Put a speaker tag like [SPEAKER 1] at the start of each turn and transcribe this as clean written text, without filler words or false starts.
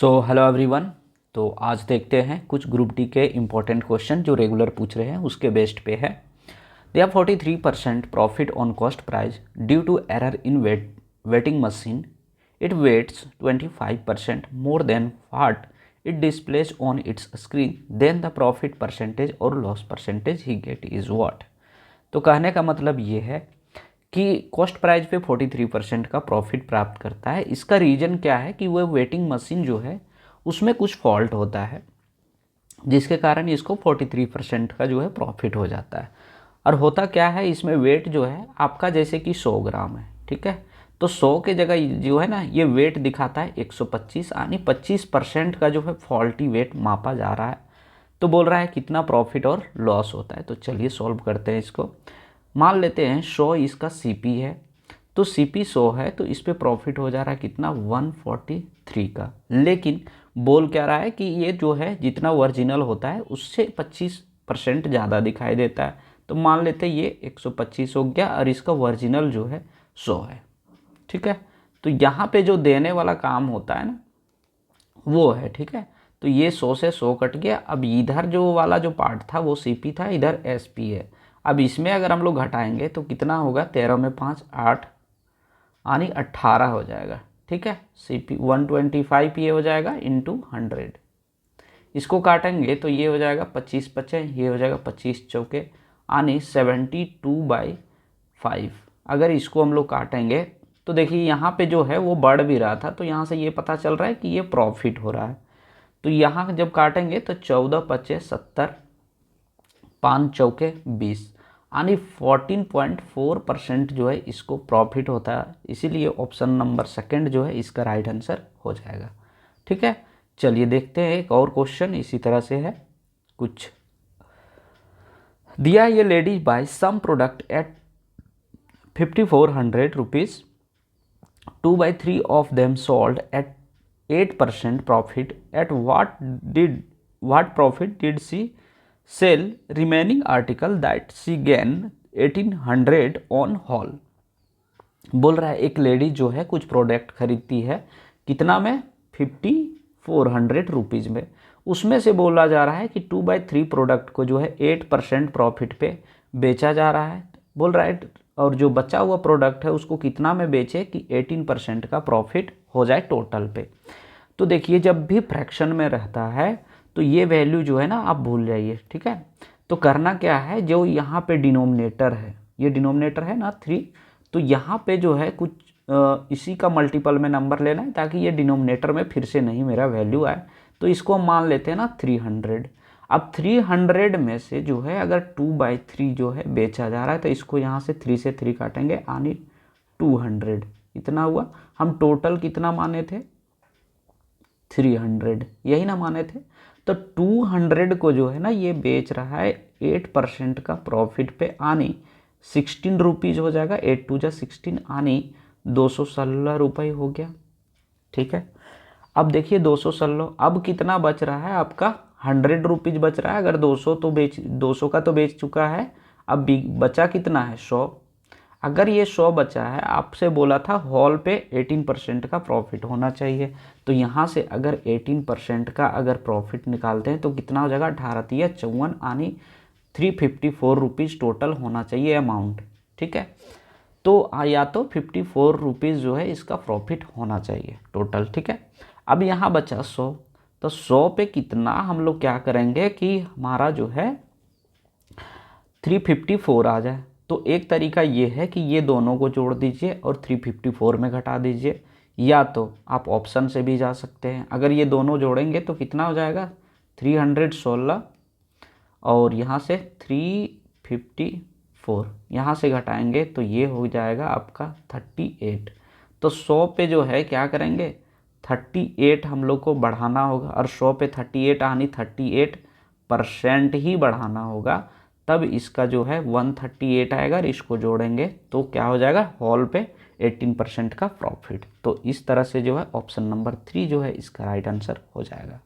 [SPEAKER 1] Hello everyone. तो आज देखते हैं कुछ ग्रुप डी के इम्पोर्टेंट क्वेश्चन जो रेगुलर पूछ रहे हैं उसके बेस्ड पे है। They are 43% profit on cost price due to error in weighing machine. It weighs 25% more than what it displays on its screen, then the profit percentage और loss percentage he get is what. तो कहने का मतलब ये है कि cost price पे 43% का प्रॉफिट प्राप्त करता है। इसका रीज़न क्या है कि वो वेटिंग मशीन जो है उसमें कुछ फॉल्ट होता है जिसके कारण इसको 43% का जो है प्रॉफिट हो जाता है। और होता क्या है, इसमें वेट जो है आपका जैसे कि 100 ग्राम है, ठीक है। तो 100 के जगह जो है ना ये वेट दिखाता है 125, यानी 25% का जो है फॉल्टी वेट मापा जा रहा है। तो बोल रहा है कितना प्रॉफिट और लॉस होता है। तो चलिए सॉल्व करते हैं इसको। मान लेते हैं 100 इसका सीपी है, तो सीपी 100 है तो इस पे प्रॉफिट हो जा रहा है कितना 143 का। लेकिन बोल क्या रहा है कि ये जो है जितना ओरिजिनल होता है उससे 25% ज़्यादा दिखाई देता है। तो मान लेते हैं ये 125 हो गया और इसका ओरिजिनल जो है 100 है, ठीक है। तो यहाँ पे जो देने वाला काम होता है ना वो है, ठीक है। तो ये 100 से 100 कट गया। अब इधर जो वाला जो पार्ट था वो सीपी था, इधर एसपी है। अब इसमें अगर हम लोग घटाएंगे तो कितना होगा, 13 में 5 8 यानी 18 हो जाएगा, ठीक है। सीपी 125 ये हो जाएगा इंटू 100। इसको काटेंगे तो ये हो जाएगा 25 पचे, ये हो जाएगा 25 चौके यानी 72/5। अगर इसको हम लोग काटेंगे तो देखिए यहाँ पे जो है वो बढ़ भी रहा था, तो यहाँ से ये पता चल रहा है कि ये प्रॉफिट हो रहा है। तो यहाँ जब काटेंगे तो 14 पचे 70, 5 चौके 20 यानी 14.4% जो है इसको प्रॉफिट होता है। इसीलिए ऑप्शन नंबर सेकंड जो है इसका राइट आंसर हो जाएगा, ठीक है। चलिए देखते हैं एक और क्वेश्चन इसी तरह से है कुछ दिया। ये lady buy some product at 5400 rupees, 2/3 of them sold at 8% profit. At what profit did she sell remaining article that she gain 1800 on haul। बोल रहा है एक लेडी जो है कुछ प्रोडक्ट खरीदती है कितना में 5400 रुपीज़ में, उसमें से बोला जा रहा है कि 2/3 प्रोडक्ट को जो है 8% प्रॉफिट पे बेचा जा रहा है। बोल रहा है और जो बचा हुआ प्रोडक्ट है उसको कितना में बेचे कि 18% का प्रॉफिट हो जाए टोटल पे। तो देखिए जब भी फ्रैक्शन में रहता है तो ये वैल्यू जो है ना आप भूल जाइए, ठीक है। तो करना क्या है, जो यहाँ पे डिनोमिनेटर है, ये डिनोमिनेटर है ना 3, तो यहाँ पे जो है कुछ इसी का मल्टीपल में नंबर लेना है ताकि ये डिनोमिनेटर में फिर से नहीं मेरा वैल्यू आए। तो इसको हम मान लेते हैं ना 300। अब 300 में से जो है अगर 2/3 जो है बेचा जा रहा है तो इसको यहाँ से 3 से 3 काटेंगे यानी 200 इतना हुआ। हम टोटल कितना माने थे 300, यही ना माने थे। तो 200 को जो है ना ये बेच रहा है 8% का प्रॉफिट पे आनी 16 रुपीज़ हो जाएगा। 8 2 जा 16 आनी 216 रुपये हो गया, ठीक है। अब देखिए 216, अब कितना बच रहा है आपका 100 रुपीज़ बच रहा है। अगर 200 का तो बेच चुका है, अब बचा कितना है 100। अगर ये 100 बचा है, आपसे बोला था हॉल पे 18% का प्रॉफिट होना चाहिए। तो यहाँ से अगर 18% का अगर प्रॉफिट निकालते हैं तो कितना हो जाएगा 18 या 54 यानी 354 रुपीज़ टोटल होना चाहिए अमाउंट, ठीक है। तो या तो 54 रुपीज़ जो है इसका प्रॉफिट होना चाहिए टोटल, ठीक है। अब यहाँ बचा 100, तो 100 पे कितना हम लोग क्या करेंगे कि हमारा जो है 354 आ जाए। तो एक तरीका ये है कि ये दोनों को जोड़ दीजिए और 354 में घटा दीजिए, या तो आप ऑप्शन से भी जा सकते हैं। अगर ये दोनों जोड़ेंगे तो कितना हो जाएगा 316 और यहाँ से 354 यहाँ से घटाएंगे तो ये हो जाएगा आपका 38। तो 100 पे जो है क्या करेंगे 38 हम लोग को बढ़ाना होगा, और 100 पे 38 यानी 38% ही बढ़ाना होगा, तब इसका जो है 138 आएगा। और इसको जोड़ेंगे तो क्या हो जाएगा होल पे 18% का प्रॉफिट। तो इस तरह से जो है ऑप्शन नंबर 3 जो है इसका राइट आंसर हो जाएगा।